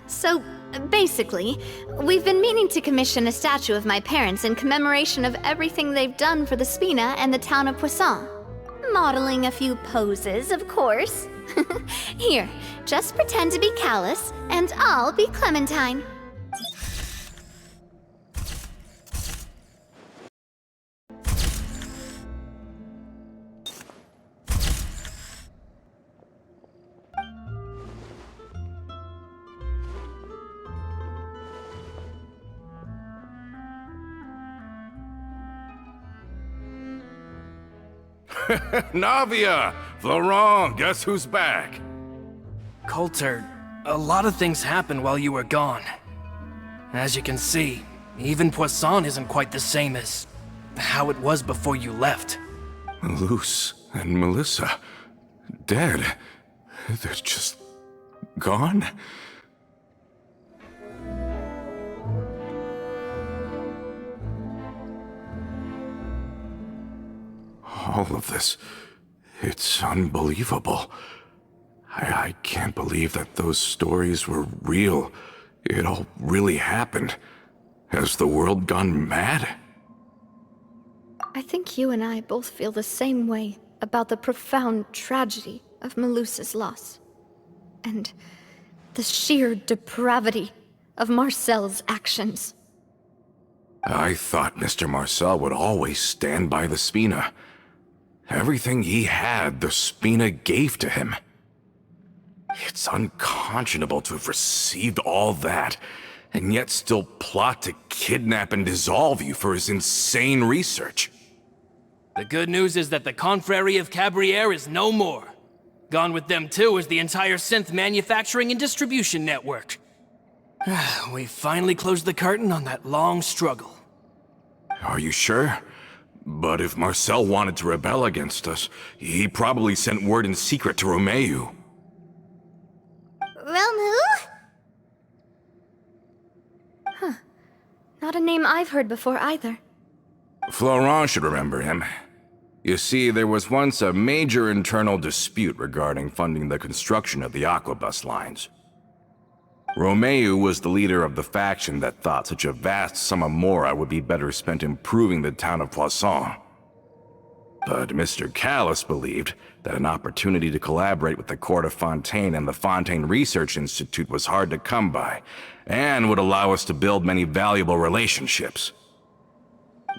So basically, we've been meaning to commission a statue of my parents in commemoration of everything they've done for the Spina and the town of Poisson. Modeling a few poses, of course. Here, just pretend to be Callus, and I'll be Clementine. Navia! Florent, guess who's back? Coulter, a lot of things happened while you were gone. As you can see, even Poisson isn't quite the same as how it was before you left. Luce and Melissa, dead. They're just gone? All of this, it's unbelievable. I can't believe that those stories were real. It all really happened. Has the world gone mad? I think you and I both feel the same way about the profound tragedy of Melussa's loss. And the sheer depravity of Marcel's actions. I thought Mr. Marcel would always stand by the Spina. Everything he had, the Spina gave to him. It's unconscionable to have received all that, and yet still plot to kidnap and dissolve you for his insane research. The good news is that the Confrérie of Cabrières is no more. Gone with them too is the entire synth manufacturing and distribution network. We finally closed the curtain on that long struggle. Are you sure? But if Marcel wanted to rebel against us, he probably sent word in secret to Romeuf. Romeuf? Huh. Not a name I've heard before either. Florent should remember him. You see, there was once a major internal dispute regarding funding the construction of the Aquabus lines. Romeuf was the leader of the faction that thought such a vast sum of mora would be better spent improving the town of Poisson. But Mr. Callus believed that an opportunity to collaborate with the court of Fontaine and the Fontaine Research Institute was hard to come by, and would allow us to build many valuable relationships.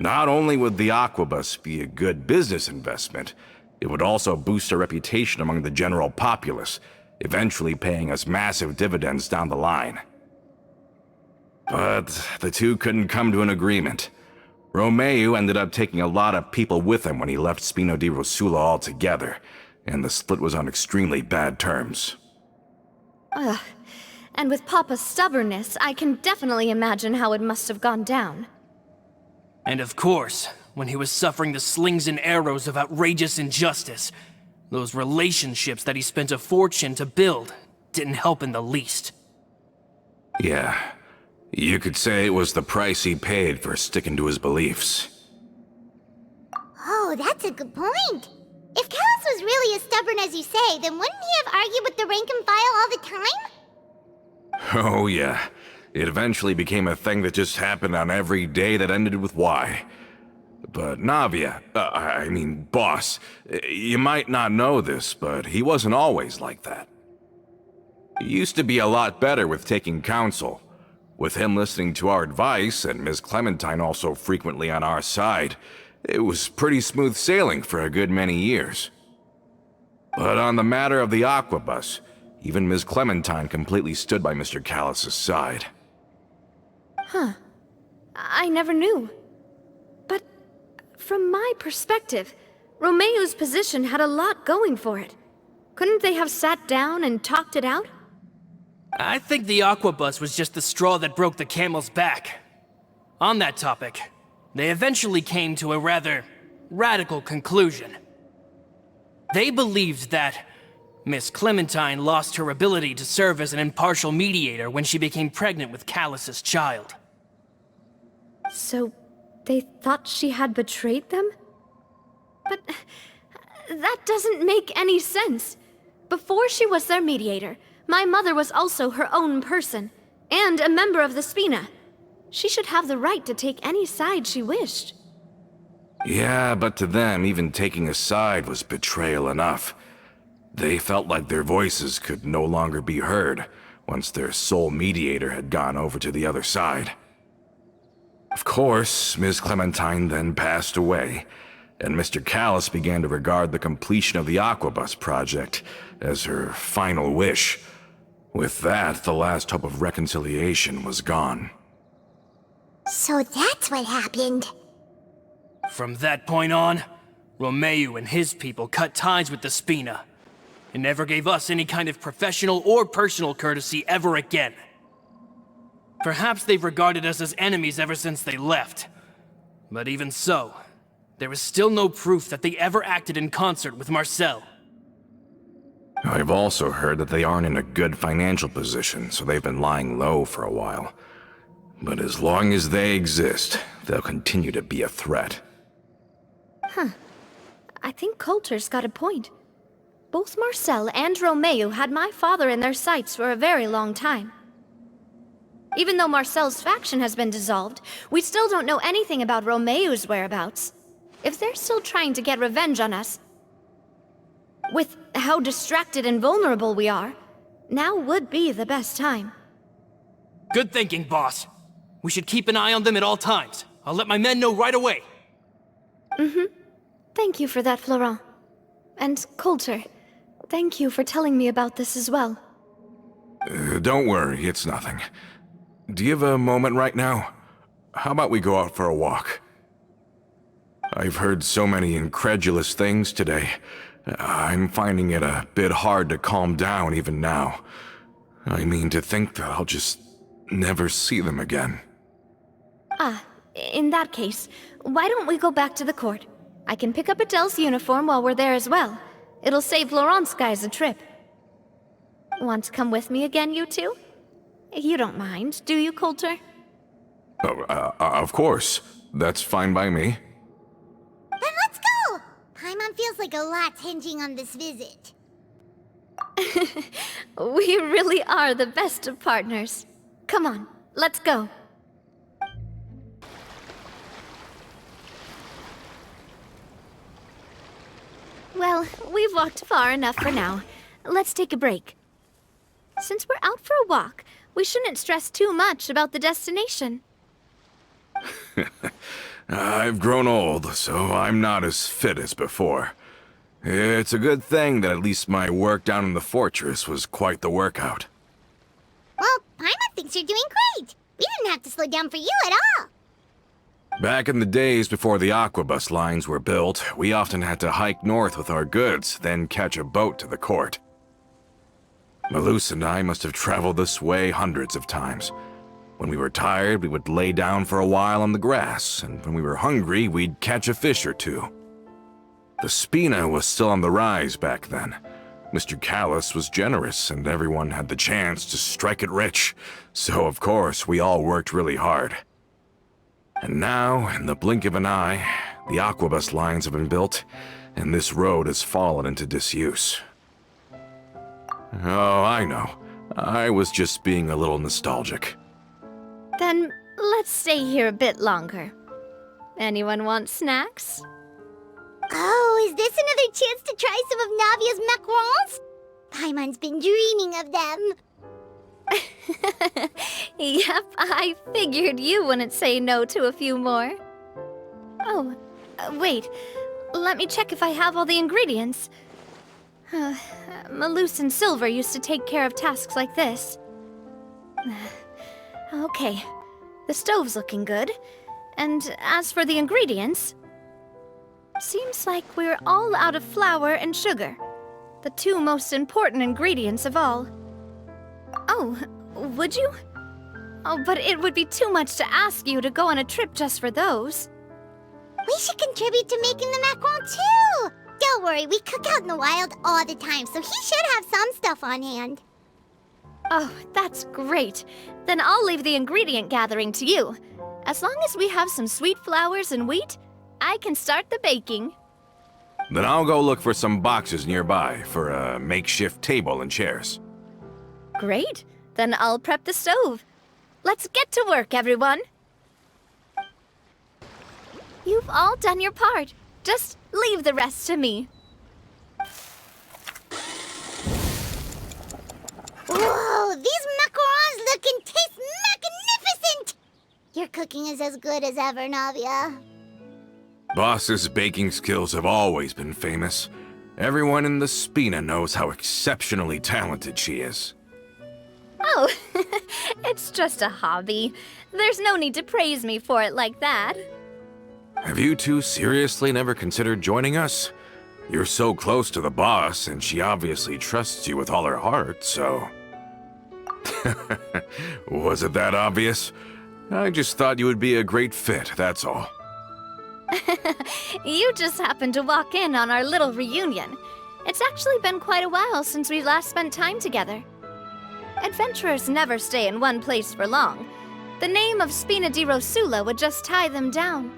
Not only would the Aquabus be a good business investment, it would also boost our reputation among the general populace, eventually paying us massive dividends down the line. But the two couldn't come to an agreement. Romeuf ended up taking a lot of people with him when he left Spino di Rosula altogether, and the split was on extremely bad terms. And with Papa's stubbornness, I can definitely imagine how it must have gone down. And of course, when he was suffering the slings and arrows of outrageous injustice, those relationships that he spent a fortune to build didn't help in the least. Yeah, you could say it was the price he paid for sticking to his beliefs. Oh, that's a good point. If Callus was really as stubborn as you say, then wouldn't he have argued with the rank and file all the time? Oh yeah, it eventually became a thing that just happened on every day that ended with Y. But Navia, boss, you might not know this, but he wasn't always like that. He used to be a lot better with taking counsel. With him listening to our advice, and Ms. Clementine also frequently on our side, it was pretty smooth sailing for a good many years. But on the matter of the Aquabus, even Ms. Clementine completely stood by Mr. Callus's side. Huh. I never knew. But from my perspective, Romeo's position had a lot going for it. Couldn't they have sat down and talked it out? I think the Aquabus was just the straw that broke the camel's back. On that topic, they eventually came to a rather radical conclusion. They believed that Miss Clementine lost her ability to serve as an impartial mediator when she became pregnant with Callus's child. So, they thought she had betrayed them? But that doesn't make any sense. Before she was their mediator, My mother was also her own person, and a member of the Spina. She should have the right to take any side she wished. Yeah, but to them, even taking a side was betrayal enough. They felt like their voices could no longer be heard once their sole mediator had gone over to the other side. Of course, Ms. Clementine then passed away, and Mr. Callis began to regard the completion of the Aquabus project as her final wish. With that, the last hope of reconciliation was gone. So that's what happened. From that point on, Romeuf and his people cut ties with the Spina, and never gave us any kind of professional or personal courtesy ever again. Perhaps they've regarded us as enemies ever since they left. But even so, there is still no proof that they ever acted in concert with Marcel. I've also heard that they aren't in a good financial position, so they've been lying low for a while. But as long as they exist, they'll continue to be a threat. I think Coulter's got a point. Both Marcel and Romeuf had my father in their sights for a very long time. Even though Marcel's faction has been dissolved, we still don't know anything about Romeuf's whereabouts. If they're still trying to get revenge on us, with how distracted and vulnerable we are, now would be the best time. Good thinking, boss. We should keep an eye on them at all times. I'll let my men know right away. Thank you for that, Florent. And Coulter, thank you for telling me about this as well. Don't worry, it's nothing. Do you have a moment right now? How about we go out for a walk? I've heard so many incredulous things today. I'm finding it a bit hard to calm down even now. I mean, to think that I'll just never see them again. In that case, why don't we go back to the court? I can pick up Adele's uniform while we're there as well. It'll save Laurent's guys a trip. Want to come with me again, you two? You don't mind, do you, Coulter? Of course. That's fine by me. Then let's go! Paimon feels like a lot's hinging on this visit. We really are the best of partners. Come on, let's go. Well, we've walked far enough for now. Let's take a break. Since we're out for a walk, we shouldn't stress too much about the destination. I've grown old, so I'm not as fit as before. It's a good thing that at least my work down in the fortress was quite the workout. Well, Paimon thinks you're doing great. We didn't have to slow down for you at all. Back in the days before the Aquabus lines were built, we often had to hike north with our goods, then catch a boat to the court. Malus and I must have traveled this way hundreds of times. When we were tired, we would lay down for a while on the grass, and when we were hungry, we'd catch a fish or two. The Spina was still on the rise back then. Mr. Callis was generous, and everyone had the chance to strike it rich, so of course we all worked really hard. And now, in the blink of an eye, the Aquabus lines have been built, and this road has fallen into disuse. Oh, I know. I was just being a little nostalgic. Then let's stay here a bit longer. Anyone want snacks? Oh, is this another chance to try some of Navia's macarons? Paimon's been dreaming of them. Yep, I figured you wouldn't say no to a few more. Oh, wait. Let me check if I have all the ingredients. Malus and Silver used to take care of tasks like this. Okay, the stove's looking good. And as for the ingredients, seems like we're all out of flour and sugar, the two most important ingredients of all. Oh, would you? Oh, but it would be too much to ask you to go on a trip just for those. We should contribute to making the macaron too! Don't worry, we cook out in the wild all the time, so he should have some stuff on hand. Oh, that's great. Then I'll leave the ingredient gathering to you. As long as we have some sweet flours and wheat, I can start the baking. Then I'll go look for some boxes nearby for a makeshift table and chairs. Great. Then I'll prep the stove. Let's get to work, everyone. You've all done your part. Just leave the rest to me. Whoa, these macarons look and taste magnificent! Your cooking is as good as ever, Navia. Boss's baking skills have always been famous. Everyone in the Spina knows how exceptionally talented she is. Oh, it's just a hobby. There's no need to praise me for it like that. Have you two seriously never considered joining us? You're so close to the boss, and she obviously trusts you with all her heart, so... Was it that obvious? I just thought you would be a great fit, that's all. You just happened to walk in on our little reunion. It's actually been quite a while since we last spent time together. Adventurers never stay in one place for long. The name of Spina di Rosula would just tie them down.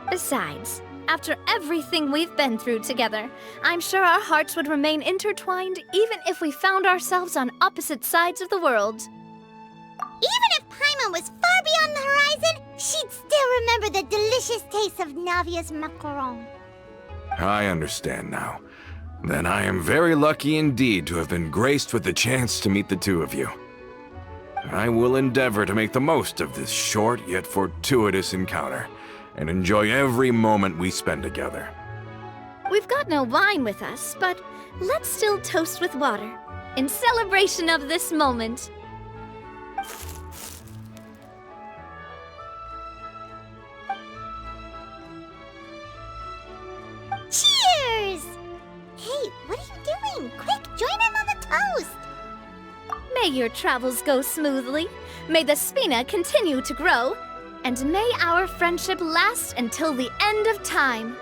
Besides, after everything we've been through together, I'm sure our hearts would remain intertwined even if we found ourselves on opposite sides of the world. Even if Paimon was far beyond the horizon, she'd still remember the delicious taste of Navia's macaron. I understand now. Then I am very lucky indeed to have been graced with the chance to meet the two of you. I will endeavor to make the most of this short yet fortuitous encounter, and enjoy every moment we spend together. We've got no wine with us, but let's still toast with water, in celebration of this moment. Cheers! Hey, what are you doing? Quick, join in on the toast! May your travels go smoothly, may the Spina continue to grow, and may our friendship last until the end of time.